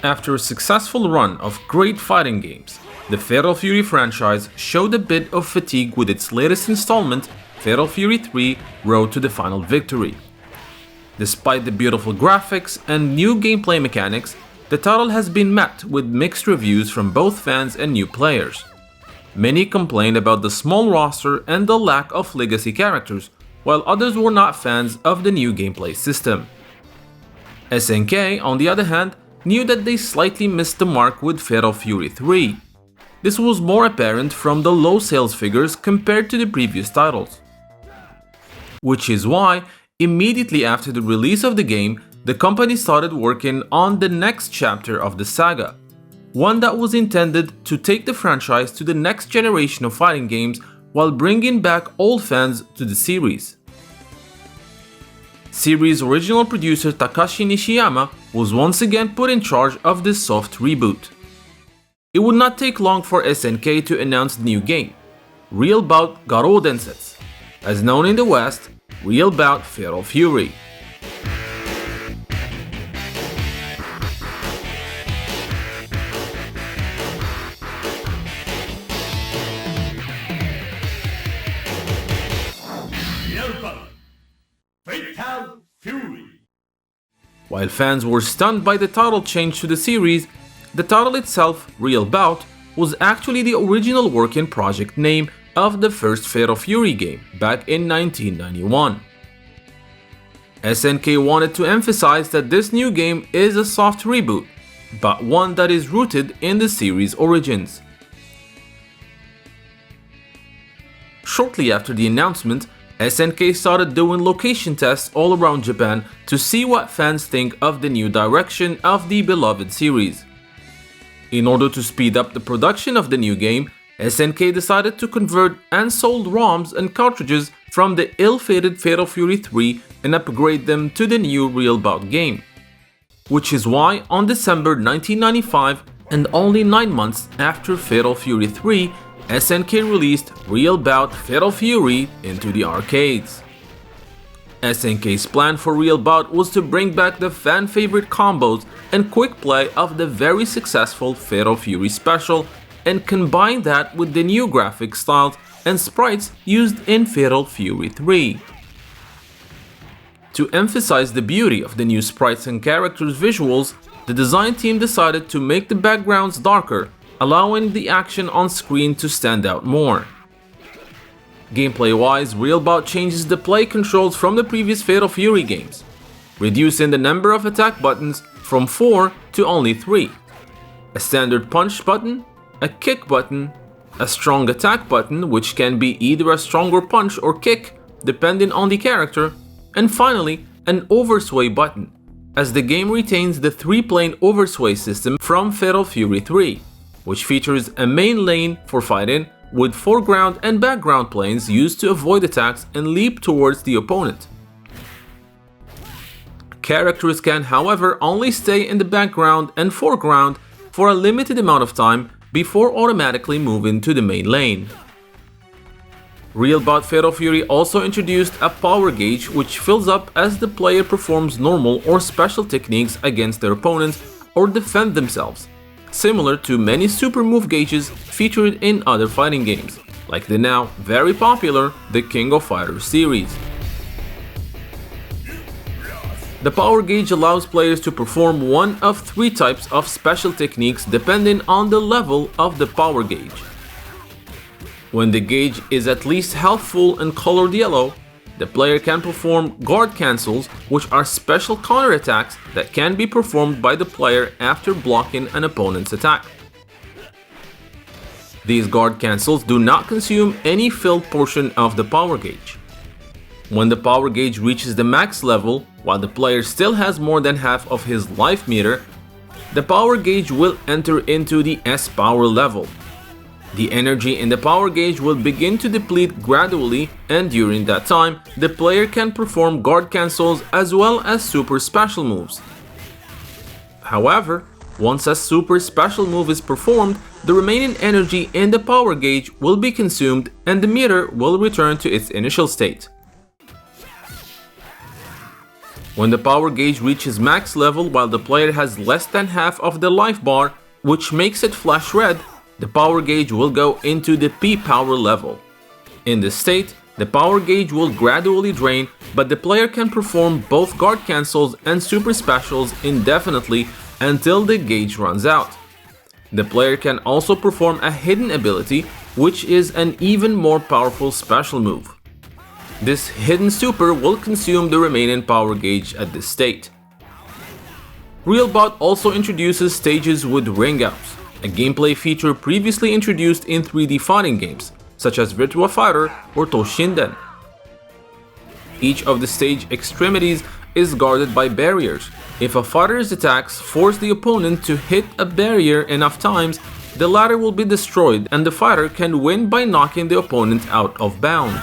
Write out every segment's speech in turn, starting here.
After a successful run of great fighting games, the Fatal Fury franchise showed a bit of fatigue with its latest installment, Fatal Fury 3 Road to the Final Victory. Despite the beautiful graphics and new gameplay mechanics, the title has been met with mixed reviews from both fans and new players. Many complained about the small roster and the lack of legacy characters, while others were not fans of the new gameplay system. SNK, on the other hand, knew that they slightly missed the mark with Fatal Fury 3. This was more apparent from the low sales figures compared to the previous titles. Which is why, immediately after the release of the game, the company started working on the next chapter of the saga, one that was intended to take the franchise to the next generation of fighting games while bringing back old fans to the series. Series original producer Takashi Nishiyama was once again put in charge of this soft reboot. It would not take long for SNK to announce the new game, Real Bout Garou Densetsu, as known in the West, Real Bout Fatal Fury. While fans were stunned by the title change to the series, the title itself, Real Bout, was actually the original working project name of the first Fatal Fury game back in 1991. SNK wanted to emphasize that this new game is a soft reboot, but one that is rooted in the series' origins. Shortly after the announcement, SNK started doing location tests all around Japan to see what fans think of the new direction of the beloved series. In order to speed up the production of the new game, SNK decided to convert and sold ROMs and cartridges from the ill-fated Fatal Fury 3 and upgrade them to the new Real Bout game. Which is why on December 1995, and only 9 months after Fatal Fury 3, SNK released Real Bout Fatal Fury into the arcades. SNK's plan for Real Bout was to bring back the fan-favorite combos and quick play of the very successful Fatal Fury Special and combine that with the new graphic styles and sprites used in Fatal Fury 3. To emphasize the beauty of the new sprites and characters' visuals, the design team decided to make the backgrounds darker, allowing the action on screen to stand out more. Gameplay-wise, Real Bout changes the play controls from the previous Fatal Fury games, reducing the number of attack buttons from 4 to only 3. A standard punch button, a kick button, a strong attack button which can be either a stronger punch or kick depending on the character, and finally an oversway button, as the game retains the 3-plane oversway system from Fatal Fury 3, which features a main lane for fighting with foreground and background planes used to avoid attacks and leap towards the opponent. Characters can, however, only stay in the background and foreground for a limited amount of time before automatically moving to the main lane. Real Bout Fatal Fury also introduced a power gauge which fills up as the player performs normal or special techniques against their opponents or defend themselves, similar to many super move gauges featured in other fighting games, like the now very popular The King of Fighters series. The power gauge allows players to perform one of 3 types of special techniques depending on the level of the power gauge. When the gauge is at least half full and colored yellow, the player can perform guard cancels, which are special counterattacks that can be performed by the player after blocking an opponent's attack. These guard cancels do not consume any filled portion of the power gauge. When the power gauge reaches the max level, while the player still has more than half of his life meter, the power gauge will enter into the S-power level. The energy in the power gauge will begin to deplete gradually, and during that time, the player can perform guard cancels as well as super special moves. However, once a super special move is performed, the remaining energy in the power gauge will be consumed and the meter will return to its initial state. When the power gauge reaches max level while the player has less than half of the life bar, which makes it flash red, the power gauge will go into the P power level. In this state, the power gauge will gradually drain, but the player can perform both guard cancels and super specials indefinitely until the gauge runs out. The player can also perform a hidden ability, which is an even more powerful special move. This hidden super will consume the remaining power gauge at this state. Real Bout also introduces stages with ring outs, a gameplay feature previously introduced in 3D fighting games, such as Virtua Fighter or Toshinden. Each of the stage extremities is guarded by barriers. If a fighter's attacks force the opponent to hit a barrier enough times, the latter will be destroyed and the fighter can win by knocking the opponent out of bounds.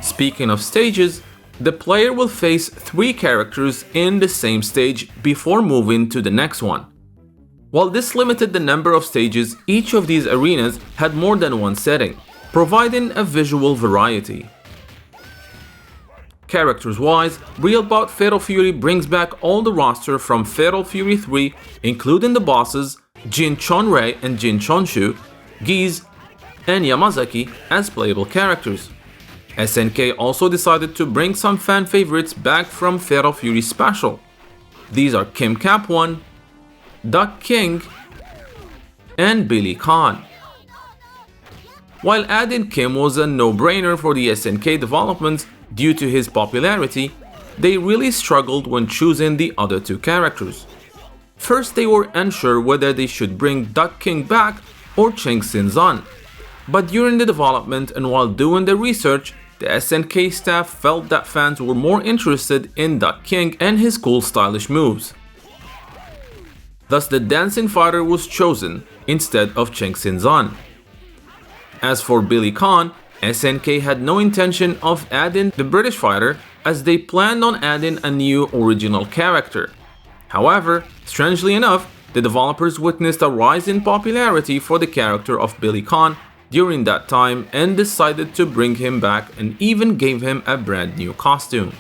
Speaking of stages, the player will face 3 characters in the same stage before moving to the next one. While this limited the number of stages, each of these arenas had more than one setting, providing a visual variety. Characters-wise, Real Bout Fatal Fury brings back all the roster from Fatal Fury 3, including the bosses Jin Chonrei and Jin Chonshu, Giz, and Yamazaki as playable characters. SNK also decided to bring some fan favorites back from Fatal Fury Special. These are Kim Cap-1, Duck King, and Billy Khan. While adding Kim was a no-brainer for the SNK development due to his popularity, they really struggled when choosing the other 2 characters. First, they were unsure whether they should bring Duck King back or Cheng Xin-zan. But during the development and while doing the research, the SNK staff felt that fans were more interested in Duck King and his cool stylish moves. Thus the dancing fighter was chosen instead of Cheng Xin-zan. As for Billy Khan, SNK had no intention of adding the British fighter as they planned on adding a new original character. However, strangely enough, the developers witnessed a rise in popularity for the character of Billy Khan during that time and decided to bring him back and even gave him a brand new costume.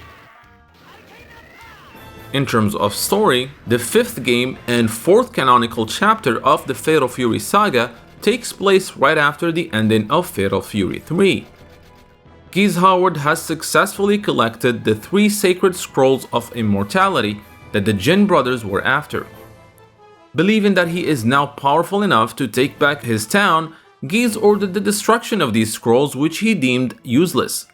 In terms of story, the 5th game and 4th canonical chapter of the Fatal Fury saga takes place right after the ending of Fatal Fury 3. Giz Howard has successfully collected the 3 sacred scrolls of immortality that the Jin brothers were after. Believing that he is now powerful enough to take back his town, Giz ordered the destruction of these scrolls, which he deemed useless,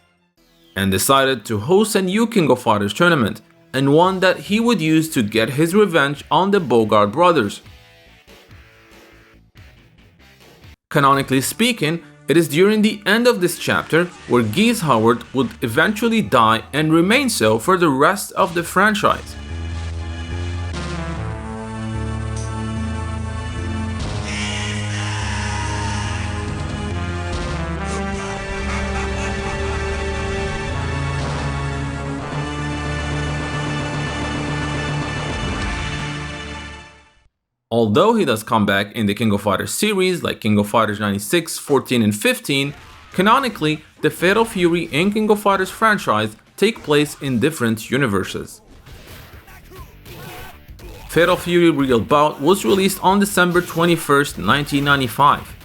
and decided to host a new King of Fighters tournament, and one that he would use to get his revenge on the Bogard brothers. Canonically speaking, it is during the end of this chapter where Giz Howard would eventually die and remain so for the rest of the franchise. Although he does come back in the King of Fighters series like King of Fighters 96, 14 and 15, canonically, the Fatal Fury and King of Fighters franchise take place in different universes. Fatal Fury Real Bout was released on December 21st, 1995.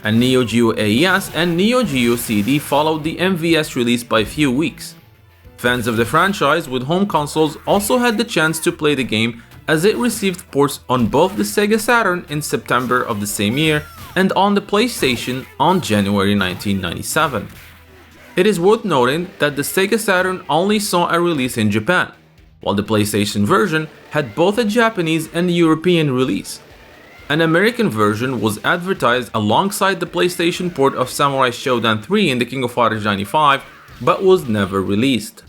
A Neo Geo AES and Neo Geo CD followed the MVS release by a few weeks. Fans of the franchise with home consoles also had the chance to play the game as it received ports on both the Sega Saturn in September of the same year and on the PlayStation on January 1997. It is worth noting that the Sega Saturn only saw a release in Japan, while the PlayStation version had both a Japanese and European release. An American version was advertised alongside the PlayStation port of Samurai Shodown 3 in the King of Fighters 95, but was never released.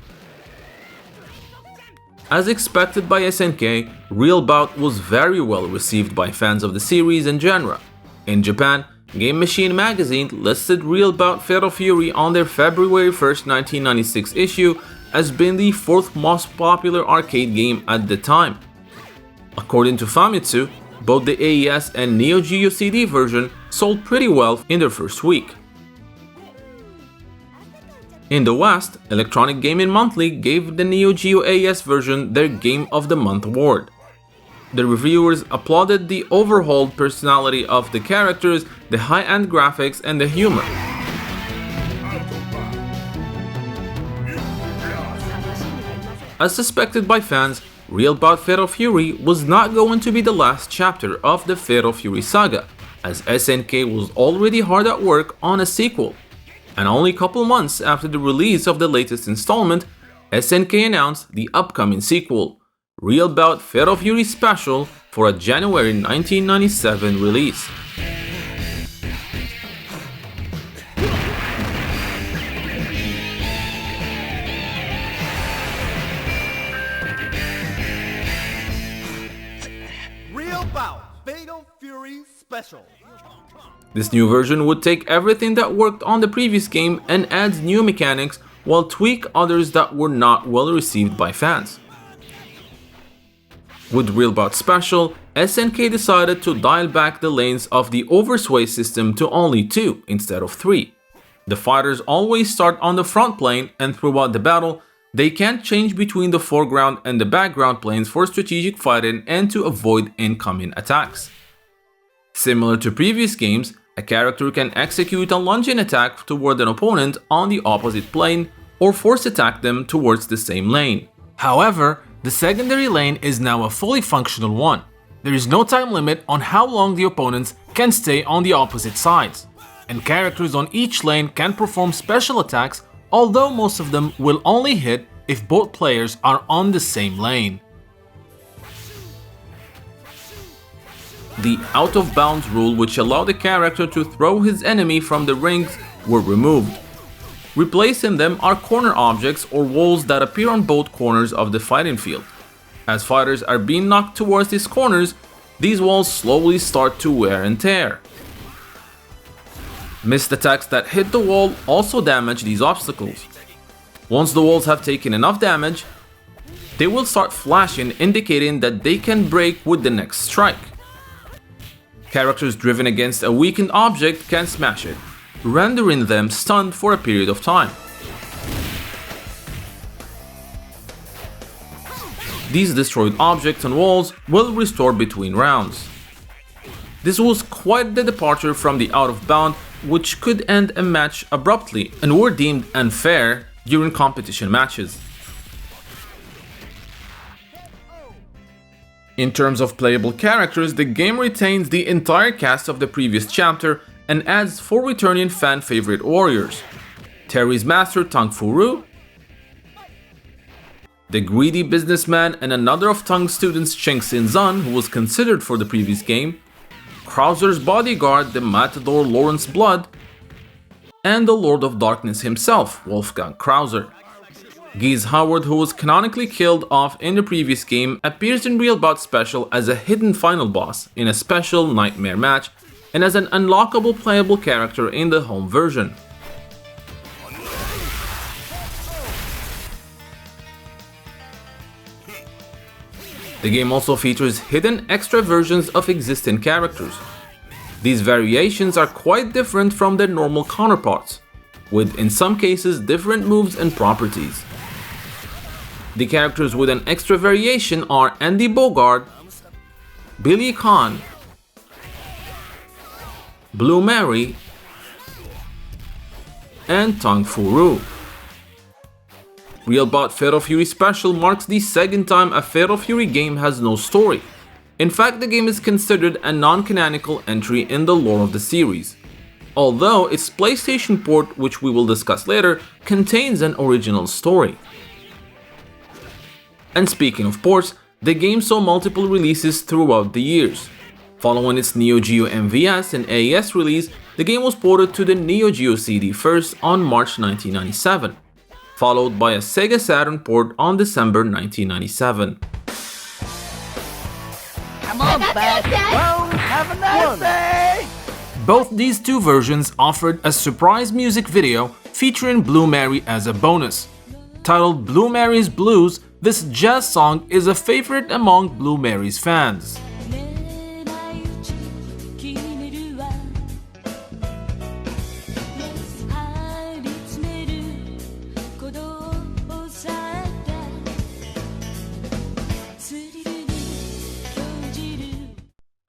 As expected by SNK, Real Bout was very well received by fans of the series and genre. In Japan, Game Machine magazine listed Real Bout Fatal Fury on their February 1st, 1996 issue as being the 4th most popular arcade game at the time. According to Famitsu, both the AES and Neo Geo CD version sold pretty well in their first week. In the West, Electronic Gaming Monthly gave the Neo Geo AES version their Game of the Month award. The reviewers applauded the overhauled personality of the characters, the high-end graphics, and the humor. As suspected by fans, Real Bout Fatal Fury was not going to be the last chapter of the Fatal Fury saga, as SNK was already hard at work on a sequel. And only a couple months after the release of the latest installment, SNK announced the upcoming sequel, Real Bout Fatal Fury Special, for a January 1997 release. Real Bout Fatal Fury Special. This new version would take everything that worked on the previous game and adds new mechanics while tweak others that were not well received by fans. With Real Bout Special, SNK decided to dial back the lanes of the oversway system to only 2 instead of 3. The fighters always start on the front plane, and throughout the battle, they can't change between the foreground and the background planes for strategic fighting and to avoid incoming attacks. Similar to previous games, a character can execute a lunging attack toward an opponent on the opposite plane or force attack them towards the same lane. However, the secondary lane is now a fully functional one. There is no time limit on how long the opponents can stay on the opposite sides, and characters on each lane can perform special attacks, although most of them will only hit if both players are on the same lane. The out of bounds rule, which allowed the character to throw his enemy from the rings, were removed. Replacing them are corner objects or walls that appear on both corners of the fighting field. As fighters are being knocked towards these corners, these walls slowly start to wear and tear. Missed attacks that hit the wall also damage these obstacles. Once the walls have taken enough damage, they will start flashing, indicating that they can break with the next strike. Characters driven against a weakened object can smash it, rendering them stunned for a period of time. These destroyed objects and walls will restore between rounds. This was quite the departure from the out of bound, which could end a match abruptly and were deemed unfair during competition matches. In terms of playable characters, the game retains the entire cast of the previous chapter and adds 4 returning fan favorite warriors: Terry's master Tang Fu, the greedy businessman and another of Tang's students Cheng Xin Zan, who was considered for the previous game, Krauser's bodyguard the matador Lawrence Blood, and the Lord of Darkness himself, Wolfgang Krauser. Geese Howard, who was canonically killed off in the previous game, appears in Real Bout Special as a hidden final boss in a special nightmare match and as an unlockable playable character in the home version. The game also features hidden extra versions of existing characters. These variations are quite different from their normal counterparts, with in some cases different moves and properties. The characters with an extra variation are Andy Bogard, Billy Khan, Blue Mary, and Tang Fu. Real Bout Fatal Fury Special marks the second time a Fatal Fury game has no story. In fact, the game is considered a non-canonical entry in the lore of the series, although its PlayStation port, which we will discuss later, contains an original story. And speaking of ports, the game saw multiple releases throughout the years. Following its Neo Geo MVS and AES release, the game was ported to the Neo Geo CD first on March 1997, followed by a Sega Saturn port on December 1997. Come on, bad bones, have a nice day! Both these two versions offered a surprise music video featuring Blue Mary as a bonus. Titled Blue Mary's Blues, this jazz song is a favorite among Blue Mary's fans.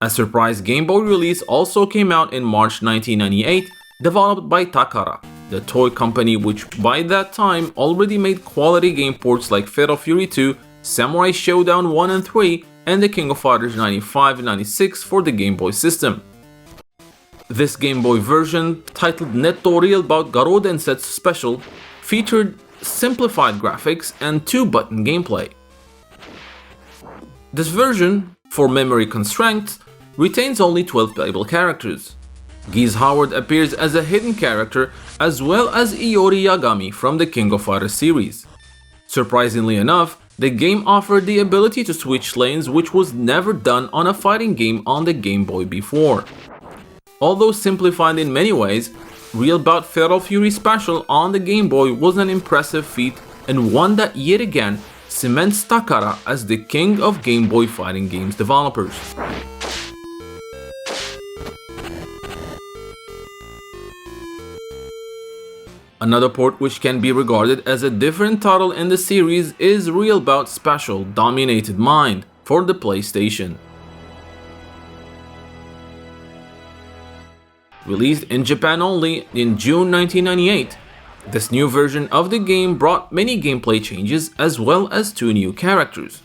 A surprise Game Boy release also came out in March 1998, developed by Takara, the toy company which by that time already made quality game ports like Fatal Fury 2, Samurai Showdown 1 and 3, and the King of Fighters 95 and 96 for the Game Boy system. This Game Boy version, titled Netto Real Bout Garodensetsu Special, featured simplified graphics and 2-button gameplay. This version, for memory constraints, retains only 12 playable characters. Geese Howard appears as a hidden character as well as Iori Yagami from the King of Fighters series. Surprisingly enough, the game offered the ability to switch lanes, which was never done on a fighting game on the Game Boy before. Although simplified in many ways, Real Bout Fatal Fury Special on the Game Boy was an impressive feat and one that yet again cements Takara as the king of Game Boy fighting games developers. Another port which can be regarded as a different title in the series is Real Bout Special Dominated Mind for the PlayStation. Released in Japan only in June 1998, this new version of the game brought many gameplay changes as well as 2 new characters.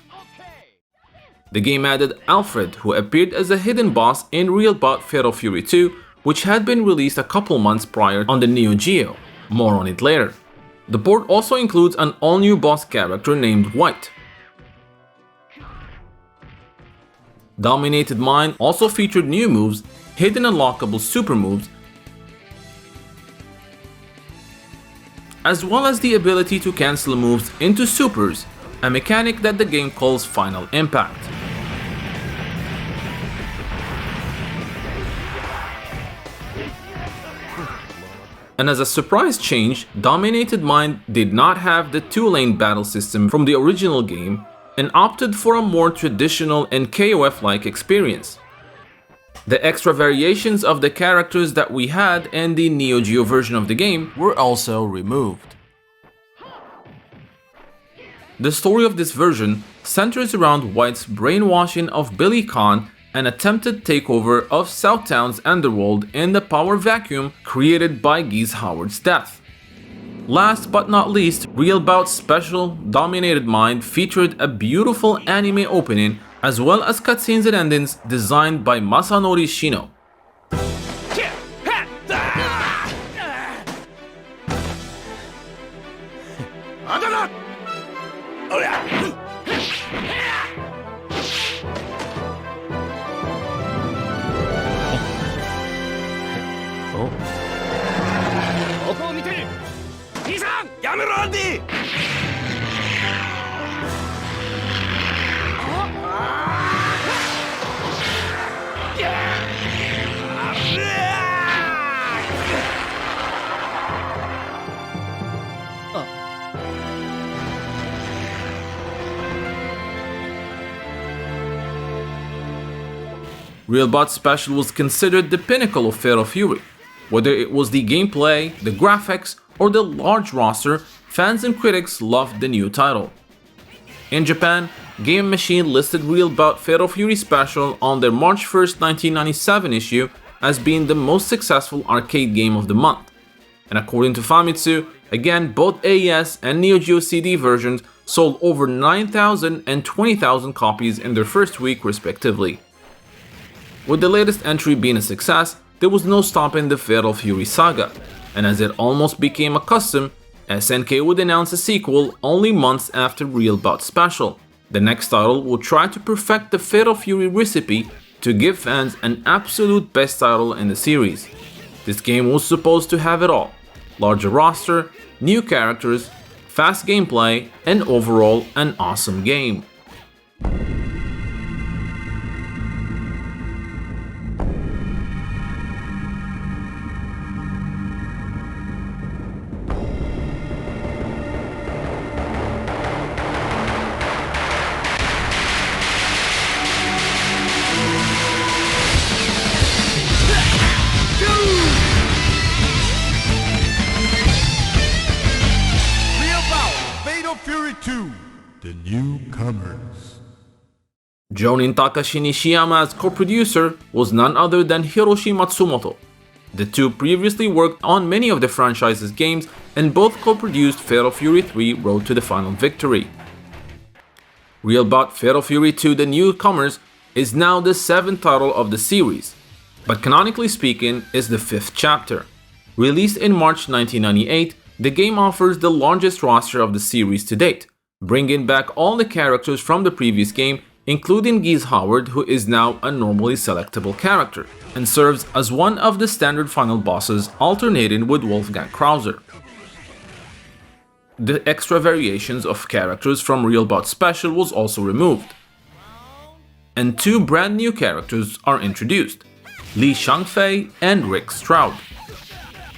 The game added Alfred, who appeared as a hidden boss in Real Bout Fatal Fury 2, which had been released a couple months prior on the Neo Geo. More on it later. The port also includes an all-new boss character named White. Dominated Mind also featured new moves, hidden unlockable super moves, as well as the ability to cancel moves into supers, a mechanic that the game calls Final Impact. And as a surprise change, Dominated Mind did not have the 2-lane battle system from the original game and opted for a more traditional and KOF-like experience. The extra variations of the characters that we had in the Neo Geo version of the game were also removed. The story of this version centers around White's brainwashing of Billy Khan, an attempted takeover of Southtown's underworld in the power vacuum created by Geese Howard's death. Last but not least, Real Bout Special Dominated Mind featured a beautiful anime opening as well as cutscenes and endings designed by Masanori Shino. Real Bout Special was considered the pinnacle of Fatal Fury. Whether it was the gameplay, the graphics, or the large roster, fans and critics loved the new title. In Japan, Game Machine listed Real Bout Fatal Fury Special on their March 1st, 1997 issue as being the most successful arcade game of the month. And according to Famitsu, again both AES and Neo Geo CD versions sold over 9,000 and 20,000 copies in their first week respectively. With the latest entry being a success, there was no stopping the Fatal Fury saga, and as it almost became a custom, SNK would announce a sequel only months after Real Bout Special. The next title will try to perfect the Fatal Fury recipe to give fans an absolute best title in the series. This game was supposed to have it all: larger roster, new characters, fast gameplay, and overall an awesome game. Real Bout Fatal Fury 2, The Newcomers. Joining Takashi Nishiyama as co-producer was none other than Hiroshi Matsumoto. The two previously worked on many of the franchise's games and both co-produced Fatal Fury 3 Road to the Final Victory. Real Bout Fatal Fury 2 The Newcomers is now the 7th title of the series, but canonically speaking is the 5th chapter. Released in March 1998, the game offers the largest roster of the series to date, bringing back all the characters from the previous game, including Geese Howard, who is now a normally selectable character, and serves as one of the standard final bosses, alternating with Wolfgang Krauser. The extra variations of characters from Real Bout Special was also removed, and two brand new characters are introduced, Li Shangfei and Rick Stroud.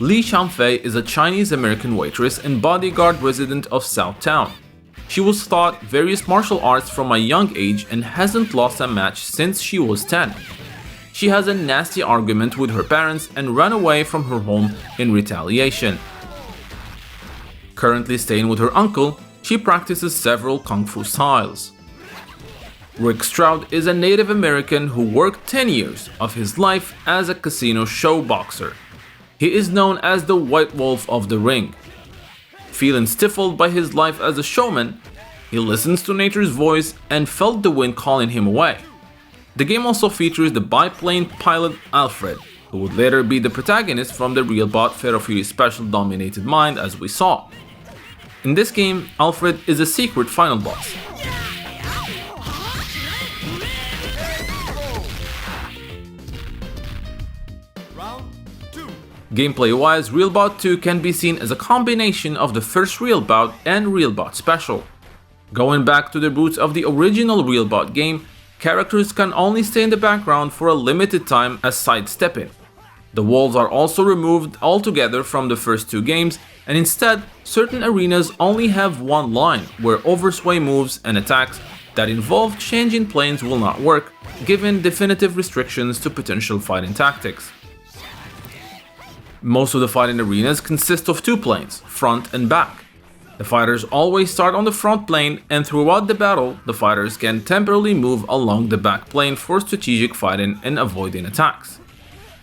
Li Shangfei is a Chinese-American waitress and bodyguard resident of Southtown. She was taught various martial arts from a young age and hasn't lost a match since she was 10. She has a nasty argument with her parents and ran away from her home in retaliation. Currently staying with her uncle, she practices several kung fu styles. Rick Stroud is a Native American who worked 10 years of his life as a casino show boxer. He is known as the White Wolf of the Ring. Feeling stifled by his life as a showman, he listens to nature's voice and felt the wind calling him away. The game also features the biplane pilot Alfred, who would later be the protagonist from the Real Bout Fatal Fury Special Dominated Mind, as we saw. In this game, Alfred is a secret final boss. Gameplay-wise, Real Bout 2 can be seen as a combination of the first Real Bout and Real Bout Special. Going back to the roots of the original Real Bout game, characters can only stay in the background for a limited time as sidestepping. The walls are also removed altogether from the first two games, and instead, certain arenas only have one line where oversway moves and attacks that involve changing planes will not work, given definitive restrictions to potential fighting tactics. Most of the fighting arenas consist of two planes, front and back. The fighters always start on the front plane, and throughout the battle, the fighters can temporarily move along the back plane for strategic fighting and avoiding attacks.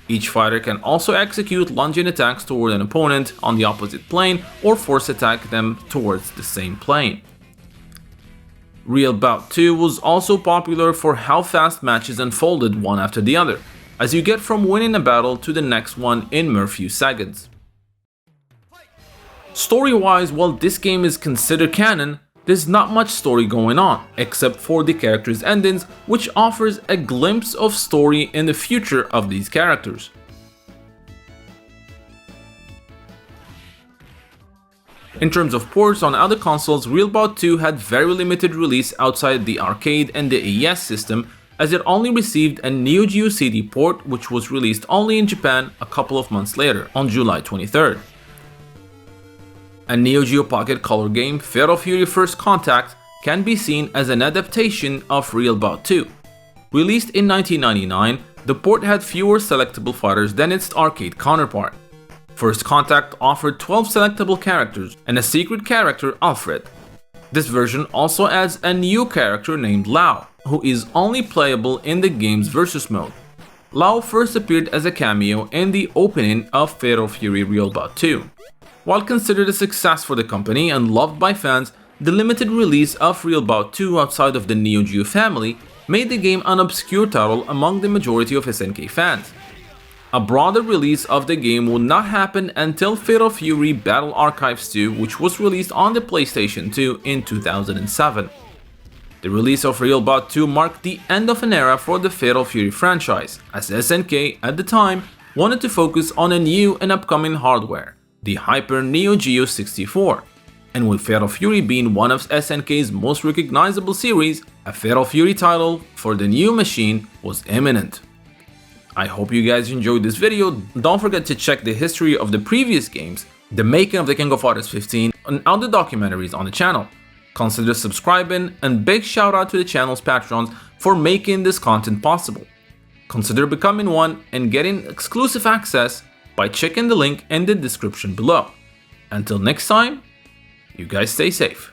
Each fighter can also execute lunging attacks toward an opponent on the opposite plane or force attack them towards the same plane. Real Bout 2 was also popular for how fast matches unfolded one after the other, as you get from winning a battle to the next one in mere few seconds. Story-wise, while this game is considered canon, there's not much story going on, except for the characters' endings, which offers a glimpse of story in the future of these characters. In terms of ports on other consoles, Real Bout 2 had very limited release outside the arcade and the AES system, as it only received a Neo Geo CD port, which was released only in Japan a couple of months later, on July 23rd. A Neo Geo Pocket Color game, Fatal Fury First Contact, can be seen as an adaptation of Real Bout 2. Released in 1999, the port had fewer selectable fighters than its arcade counterpart. First Contact offered 12 selectable characters and a secret character, Alfred. This version also adds a new character named Lao, who is only playable in the game's versus mode. Lao first appeared as a cameo in the opening of Fatal Fury Real Bout 2. While considered a success for the company and loved by fans, the limited release of Real Bout 2 outside of the Neo Geo family made the game an obscure title among the majority of SNK fans. A broader release of the game would not happen until Fatal Fury Battle Archives 2, which was released on the PlayStation 2 in 2007. The release of Real Bout 2 marked the end of an era for the Fatal Fury franchise, as SNK at the time wanted to focus on a new and upcoming hardware, the Hyper Neo Geo 64. And with Fatal Fury being one of SNK's most recognizable series, a Fatal Fury title for the new machine was imminent. I hope you guys enjoyed this video. Don't forget to check the history of the previous games, the making of the King of Fighters 15, and other documentaries on the channel. Consider subscribing, and big shout out to the channel's patrons for making this content possible. Consider becoming one and getting exclusive access by checking the link in the description below. Until next time, you guys stay safe.